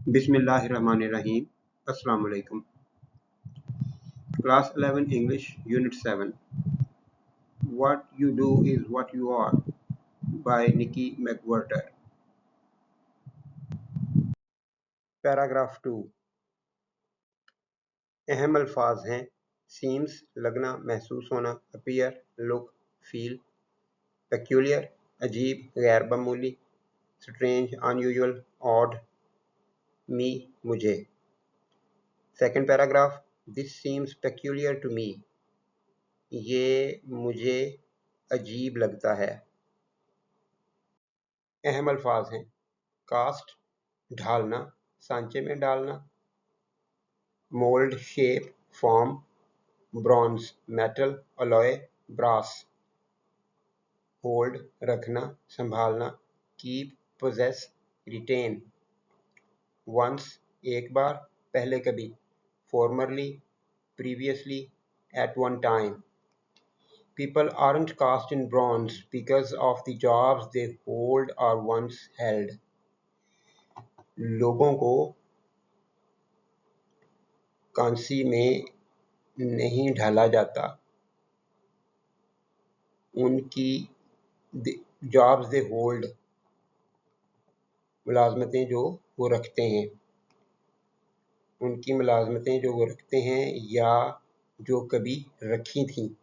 बिस्मिल्लाहिर्रहमानिर्रहीम। अस्सलाम वालेकुम। Class 11 English Unit 7 What You Do Is What You Are by Nikki McWhirter। Paragraph 2। अहम अल्फाज हैं seems लगना, महसूस होना, appear, look, feel, peculiar अजीब, गैर मामूली, strange, unusual, odd, me मुझे। Second paragraph This seems peculiar to me ये मुझे अजीब लगता है। अहम अल्फाज हैं कास्ट ढालना, सांचे में डालना, mould shape form, bronze metal, alloy brass, hold रखना संभालना, कीप पोजेस रिटेन, वंस एक बार पहले कभी, formerly previously at one time. People aren't cast in bronze because of the jobs they hold or once held. लोगों को कांसी में नहीं ढाला जाता उनकी जॉब्स दे होल्ड मुलाजमतें जो वो रखते हैं, उनकी मुलाजमतें जो वो रखते हैं या जो कभी रखी थी।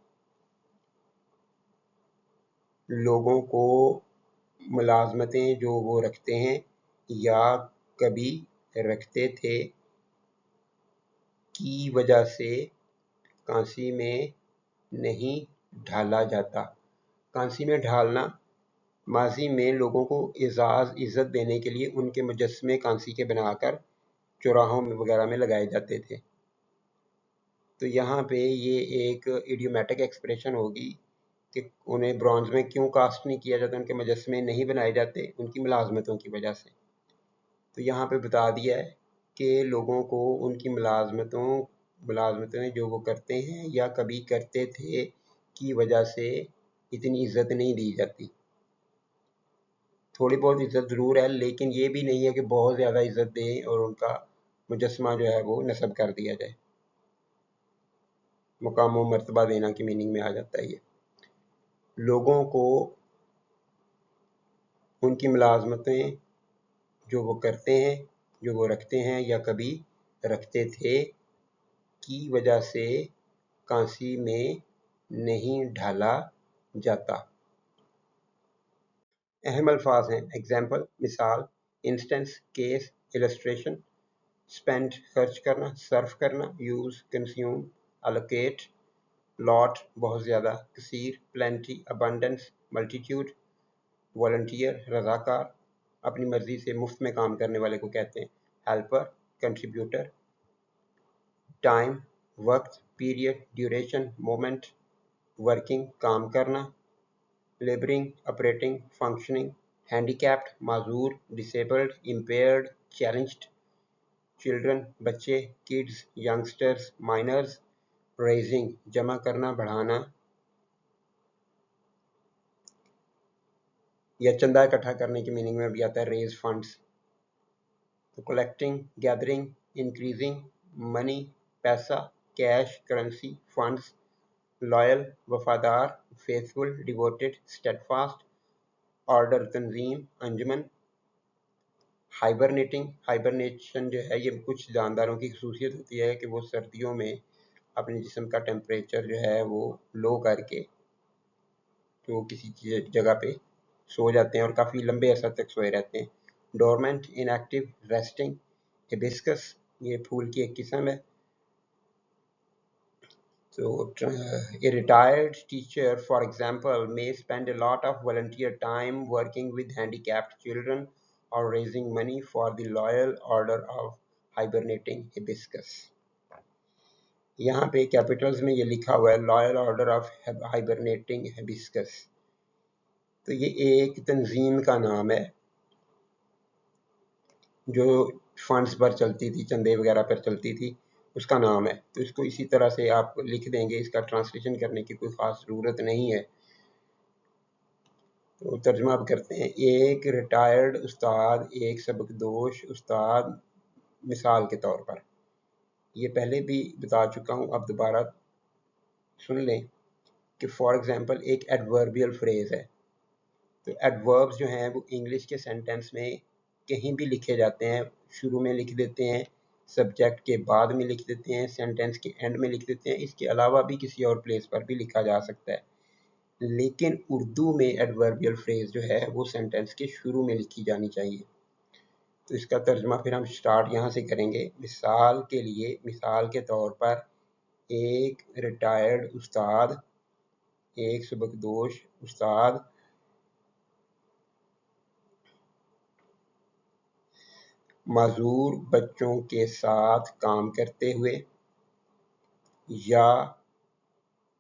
लोगों को मुलाजमतें जो वो रखते हैं या कभी रखते थे की वजह से कांसी में नहीं ढाला जाता। कांसी में ढालना माजी में लोगों को इज़्ज़त देने के लिए उनके मुजस्समे कांसी के बनाकर चौराहों में वगैरह में लगाए जाते थे। तो यहाँ पे ये एक इडियोमेटिक एक्सप्रेशन होगी कि उन्हें ब्रॉन्ज में क्यों कास्ट नहीं किया जाता, उनके मुजस्समे नहीं बनाए जाते उनकी मुलाजमतों की वजह से। तो यहाँ पे बता दिया है कि लोगों को उनकी मुलाजमतें जो वो करते हैं या कभी करते थे की वजह से इतनी इज़्ज़त नहीं दी जाती। थोड़ी बहुत इज़्ज़त ज़रूर है, लेकिन ये भी नहीं है कि बहुत ज़्यादा इज़्ज़त दें और उनका मुजस्समा जो है वो नस्ब कर दिया जाए। मुकाम व मर्तबा देना की मीनिंग में आ जाता है ये। लोगों को उनकी मुलाजमतें जो वो करते हैं, जो वो रखते हैं या कभी रखते थे की वजह से कांसी में नहीं ढाला जाता। अहम अल्फाज हैं एग्जाम्पल मिसाल, इंस्टेंस केस, इलस्ट्रेशन, स्पेंड खर्च करना, सर्फ करना, यूज कंज्यूम, अलोकेट, लॉट बहुत ज़्यादा, कसीर प्लेंटी, अबंडेंस मल्टीट्यूड, वॉलंटियर रज़ाकार, अपनी मर्जी से मुफ्त में काम करने वाले को कहते हैं, हेल्पर कंट्रीब्यूटर, टाइम वक्त, पीरियड ड्यूरेशन, मोमेंट, वर्किंग काम करना, लेबरिंग ऑपरेटिंग फंक्शनिंग, हैंडीकैप्ड माजूर, डिसेबल्ड इम्पेयर्ड, चैलेंज्ड, चिल्ड्रन बच्चे, किड्स यंगस्टर्स, माइनर्स, रेजिंग जमा करना बढ़ाना या चंदा इकट्ठा करने की मीनिंग में भी आता है रेज फंड्स। तो कलेक्टिंग गैदरिंग, इंक्रीजिंग, मनी पैसा, कैश करेंसी, फंड्स, लॉयल वफादार, फेथफुल डिवोटेड, स्टेडफास्ट, ऑर्डर तंजीम, अंजुमन, हाइबरनेटिंग हाइबरनेशन जो है ये कुछ जानदारों की खसूसियत होती है कि वो सर्दियों में अपने जिस्म का टेम्परेचर जो है वो लो करके तो किसी जगह पे सो जाते हैं और काफ़ी लंबे अरसा तक सोए रहते हैं। डोरमेंट इनएक्टिव रेस्टिंग, हिबिस्कस ये फूल की एक किस्म है। So, a retired teacher, for example, may spend a lot of volunteer time working with handicapped children or raising money for the Loyal Order of Hibernating Hibiscus. यहाँ पे Capitals में ये लिखा हुआ है loyal order of hibernating hibiscus. तो ये एक तंजीम का नाम है जो फंड्स पर चलती थी, चंदे वगैरह पर चलती थी, उसका नाम है। तो इसको इसी तरह से आप लिख देंगे, इसका ट्रांसलेशन करने की कोई ख़ास ज़रूरत नहीं है। तो तर्जुमा अब करते हैं। एक रिटायर्ड उस्ताद, एक सबकदोश उस्ताद मिसाल के तौर पर, ये पहले भी बता चुका हूँ, अब दोबारा सुन लें कि फॉर एग्जांपल एक एडवर्बियल फ्रेज है। तो एडवर्ब्स जो हैं वो इंग्लिश के सेंटेंस में कहीं भी लिखे जाते हैं, शुरू में लिख देते हैं, सब्जेक्ट के बाद में लिख देते हैं, सेंटेंस के एंड में लिख देते हैं, इसके अलावा भी किसी और प्लेस पर भी लिखा जा सकता है। लेकिन उर्दू में एडवर्बियल फ्रेज जो है वो सेंटेंस के शुरू में लिखी जानी चाहिए। तो इसका तर्जुमा फिर हम स्टार्ट यहाँ से करेंगे। मिसाल के लिए, मिसाल के तौर पर, एक रिटायर्ड उस्ताद, एक सबकदोश उस्ताद माजूर बच्चों के साथ काम करते हुए या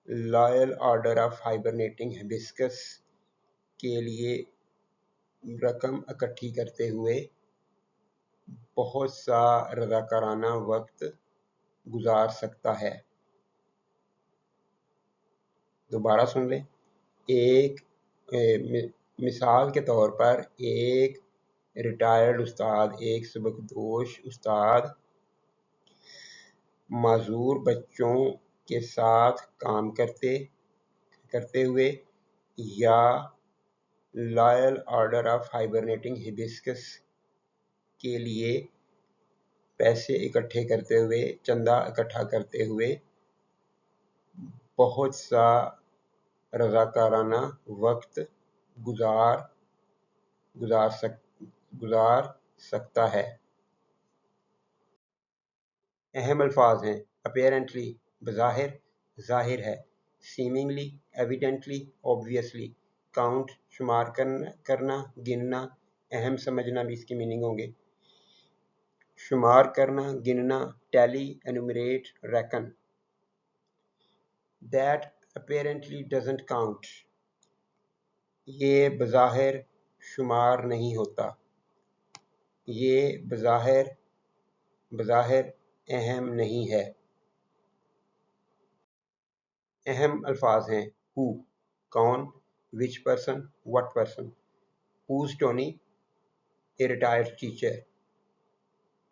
loyal order of hibernating hibiscus के लिए रकम इकट्ठी करते हुए बहुत सा रज़ाकाराना वक्त गुजार सकता है। दोबारा सुन लें। एक मिसाल के तौर पर एक रिटायर्ड उस्ताद, एक सबकदोश उस्ताद माजूर बच्चों के साथ काम करते हुए या loyal order of hibernating hibiscus के लिए पैसे इकट्ठे करते हुए, चंदा इकट्ठा करते हुए बहुत सा रज़ाकाराना वक्त गुजार सकता है। अहम अल्फाज हैं अपेरेंटली बज़ाहिर, ज़ाहिर है, सीमिंगली, एविडेंटली, ऑब्वियसली, काउंट शुमार करना, गिनना, अहम समझना भी इसकी मीनिंग होंगे। शुमार करना, गिनना, tally, enumerate, reckon. That apparently doesn't count, ये बज़ाहिर शुमार नहीं होता, ये बज़ाहिर अहम नहीं है। अहम अल्फाज हैं हु कौन, which person, what person. Who's Tony, a retired teacher.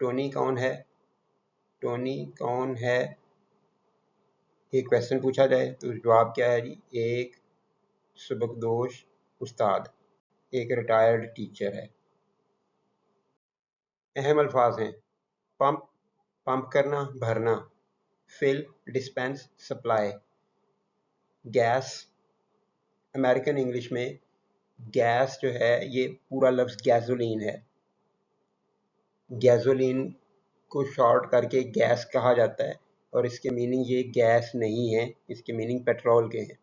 Tony कौन है, टोनी कौन है, एक क्वेश्चन पूछा जाए तो जवाब क्या है जी, एक सबकदोश उस्ताद, एक रिटायर्ड टीचर है। अहम अल्फाज हैं पंप, पंप करना, भरना, fill, dispense, supply. Gas, American English में गैस जो है ये पूरा लफ्ज़ गैसोलीन है। गैसोलीन को शॉर्ट करके गैस कहा जाता है और इसके मीनिंग ये गैस नहीं है, इसके मीनिंग पेट्रोल के हैं।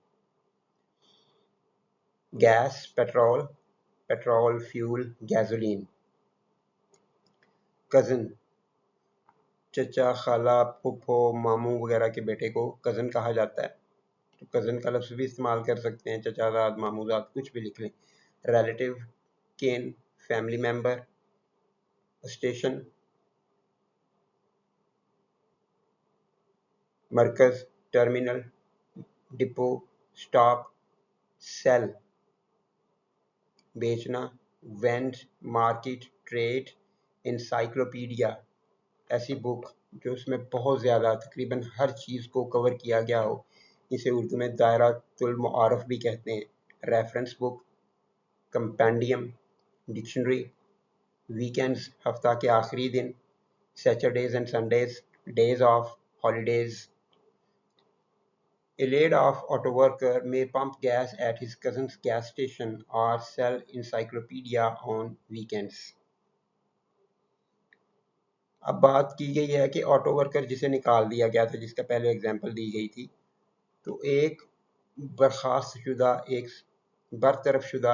Gas, petrol, petrol, fuel, gasoline. Cousin, चचा, खाला, फूफो, मामू वगैरह के बेटे को कज़न कहा जाता है। तो कज़न का लफ्ज़ भी इस्तेमाल कर सकते हैं, चचाज़ाद, मामूज़ाद, कुछ भी लिख लें। Relative, kin, family member. Station, मरकज़, टर्मिनल, डिपो, स्टॉप। सेल, बेचना, वेंड, मार्केट, ट्रेड। इंसाइक्लोपीडिया, ऐसी बुक जो उसमें बहुत ज़्यादा तकरीबन हर चीज़ को कवर किया गया हो, इसे उर्दू में दायरातुल मुआरफ भी कहते हैं। Reference book, compendium, dictionary. Weekends, हफ्ता के आखिरी दिन। Saturdays and Sundays, days of, holidays. A laid-off auto worker may pump gas at his cousin's gas station or sell encyclopedia on weekends. अब बात की गई है कि ऑटो वर्कर जिसे निकाल दिया गया था, जिसका पहले एग्जांपल दी गई थी, तो एक बर्खास्त शुदा, एक बरतरफ शुदा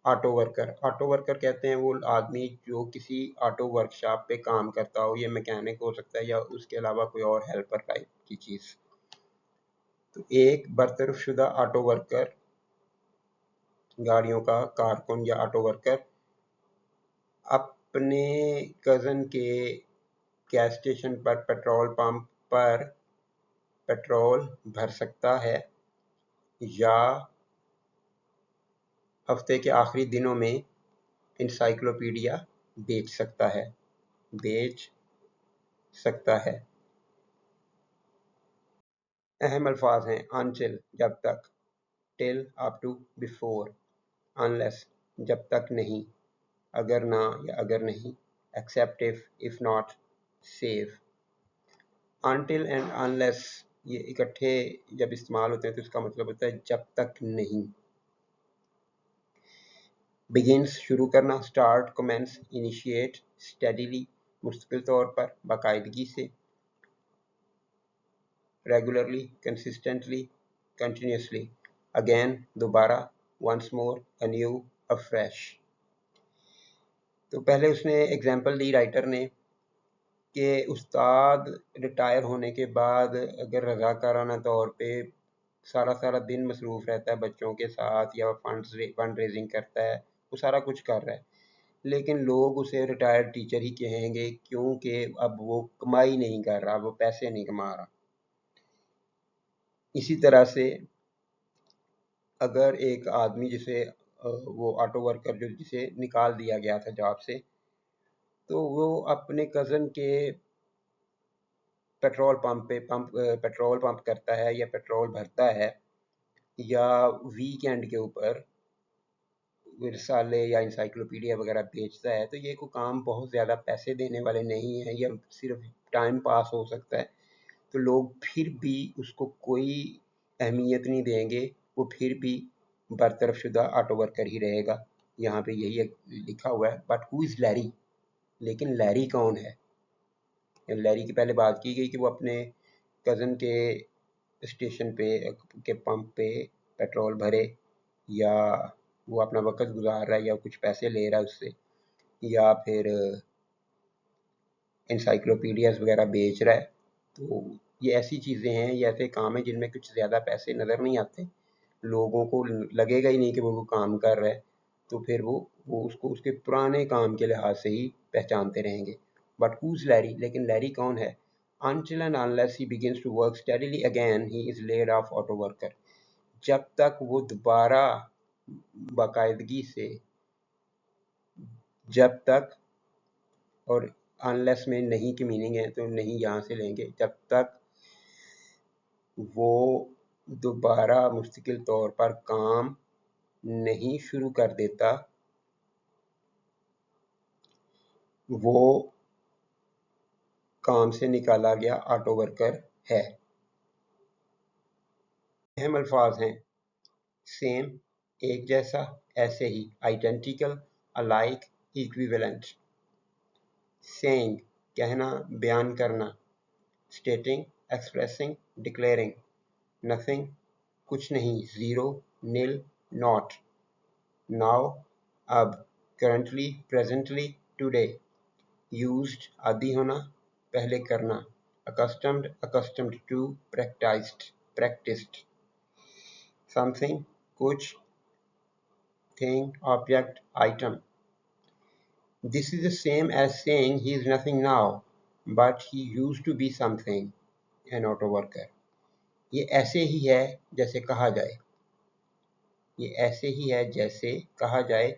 ऑटो वर्कर कहते हैं वो आदमी जो किसी ऑटो वर्कशॉप पे काम करता हो, ये मैकेनिक हो सकता है या उसके अलावा कोई और हेल्पर टाइप की चीज़। तो एक बरतरफ शुदा ऑटो वर्कर, गाड़ियों का कारकुन या ऑटो वर्कर, अपने कज़न के गैस स्टेशन पर पेट्रोल पंप पर पेट्रोल भर सकता है या हफ्ते के आखिरी दिनों में इंसाइक्लोपीडिया बेच सकता है। बेच सकता है। अहम अल्फाज हैं until जब तक, till up to before, unless जब तक नहीं, अगर ना या अगर नहीं, except if not, save। until and unless ये इकट्ठे जब इस्तेमाल होते हैं तो इसका मतलब होता है जब तक नहीं। begins शुरू करना, start, commence, initiate, steadily मुस्तकिल तौर पर, बाकायदगी से, regularly, consistently, continuously, again दोबारा, once more, anew, afresh। तो पहले उसने एग्जाम्पल दी राइटर ने कि उस्ताद रिटायर होने के बाद अगर रज़ाकाराना तौर पे सारा दिन मसरूफ़ रहता है बच्चों के साथ या फंड रेजिंग करता है, वो सारा कुछ कर रहा है, लेकिन लोग उसे रिटायर्ड टीचर ही कहेंगे क्योंकि अब वो कमाई नहीं कर रहा, वो पैसे नहीं कमा रहा। इसी तरह से अगर एक आदमी जिसे वो ऑटो वर्कर जो जिसे निकाल दिया गया था जॉब से, तो वो अपने कज़न के पेट्रोल पंप करता है या पेट्रोल भरता है या वीकेंड के ऊपर रिसाले या इंसाइक्लोपीडिया वगैरह बेचता है, तो ये कोई काम बहुत ज़्यादा पैसे देने वाले नहीं है या सिर्फ टाइम पास हो सकता है, तो लोग फिर भी उसको कोई अहमियत नहीं देंगे, वो फिर भी बरतरफशुदा ऑटो वर्कर ही रहेगा। यहाँ पे यही लिखा हुआ है, बट हु इज़ लैरी, लेकिन लैरी कौन है? लैरी की पहले बात की गई कि वो अपने कज़न के स्टेशन पे के पंप पे पेट्रोल भरे या वो अपना वक़्त गुजार रहा है या कुछ पैसे ले रहा है उससे या फिर इंसाइक्लोपीडियाज़ वगैरह बेच रहा है। तो ये ऐसी चीज़ें हैं, ये ऐसे काम हैं जिनमें कुछ ज़्यादा पैसे नज़र नहीं आते, लोगों को लगेगा ही नहीं कि वो काम कर रहा है, तो फिर वो उसको उसके पुराने काम के लिहाज से ही पहचानते रहेंगे। बट हू इज़ लैरी, लेकिन लैरी कौन है? Until and unless he begins to work steadily again, he is laid off auto worker। जब तक वो दोबारा बाकायदगी से, जब तक, और अनलेस में नहीं की मीनिंग है तो नहीं यहाँ से लेंगे, जब तक वो दोबारा मुस्तकिल तौर पर काम नहीं शुरू कर देता, वो काम से निकाला गया ऑटो वर्कर है। अहम अल्फाज हैं सेम एक जैसा, ऐसे ही आइडेंटिकल, अलाइक, इक्विवेलेंट। सेइंग कहना, बयान करना, स्टेटिंग, एक्सप्रेसिंग, डिक्लेयरिंग, नथिंग कुछ नहीं, ज़ीरो, नील, नॉट, नाउ अब, करंटली, प्रेजेंटली, टुडे, यूज्ड आदि होना, पहले करना, अकस्टम्ड टू, प्रैक्टिस्ड, समथिंग कुछ, thing object item. This is the same as saying he is nothing now, but he used to be something, an auto worker। ये ऐसे ही है जैसे कहा जाए, ये ऐसे ही है जैसे कहा जाए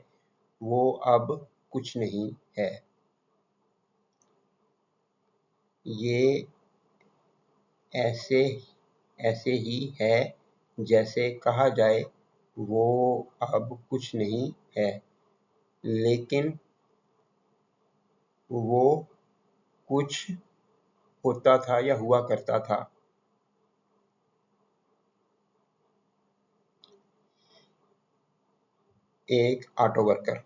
वो अब कुछ नहीं है। ये ऐसे ही है जैसे कहा जाए वो अब कुछ नहीं है, लेकिन वो कुछ होता था या हुआ करता था। एक ऑटो वर्कर